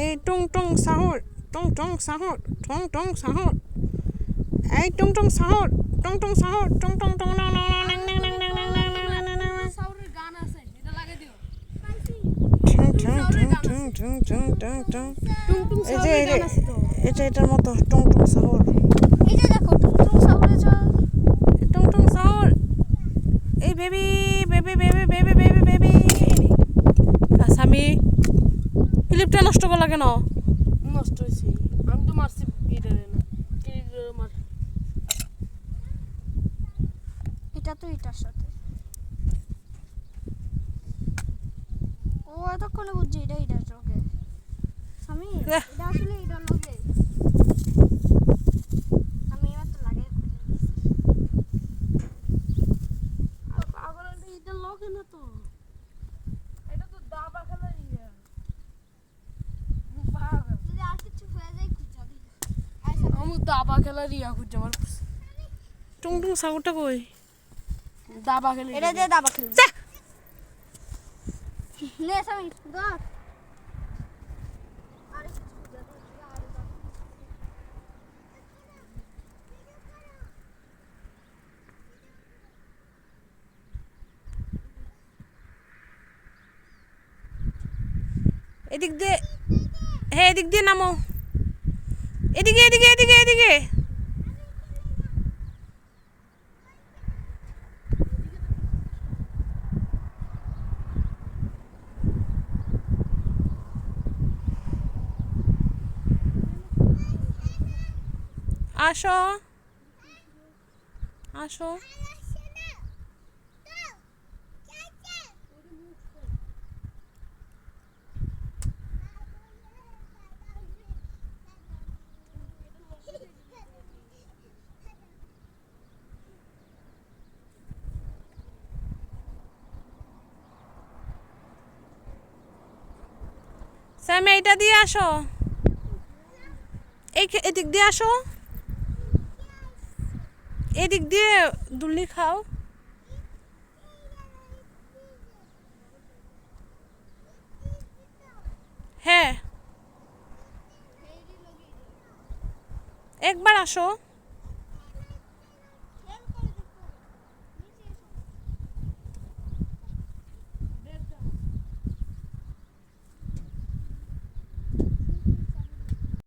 এই টুং টুং সাহর, টুং টুং সাহর, টুং টুং সাহর, এই টুং টুং সাহর, টুং টুং সাহর, টুং টুং টুং টুং সাউরের গান আছে, এটা লাগিয়ে দিও। টুং টুং টুং টুং। টুংটুং এই যে সাউরের গান আছে তো। এটার মতো টুং টুং সাহর, এই যে দেখো টুকটুক সাউরে চল। টুং টুং সাহর। এই baby baby baby baby baby baby. আসামি ক্লিপটা নষ্ট করলা কেন? নষ্ট হয়েছে, আমি তো মারছি এটারে না, মার। এটা তো এটার সাথে। ও এতক্ষণে বুঝছি এটা এটার চোখে। আমি এটা আসলে এটার লগে। আমি এবার তো লাগে। আর পাগল এটা লগে না তো, এটা তো দাবা খেলার ইয়ে। পাগল, যদি আর কিছু হয়ে যায় খুঁজা দিই। আমি দাবা খেলার ইয়া খুঁজে আমার টুং টুং সাহরটা কই? দাবা খেলে এটা দিয়ে দাবা খেলবি। নে সামি ধর। আরে কিছু খুঁজা দিই, আরে ধর। এদিক দিয়ে, হ্যাঁ এদিক দিয়ে নামো, এদিকে এদিকে এদিকে এদিকে। আসো আসো। স্যাম এইটা দিয়ে আসো, এদিক দিয়ে আসো, এদিক দিয়ে দুলি খাও। হ্যাঁ একবার আসো।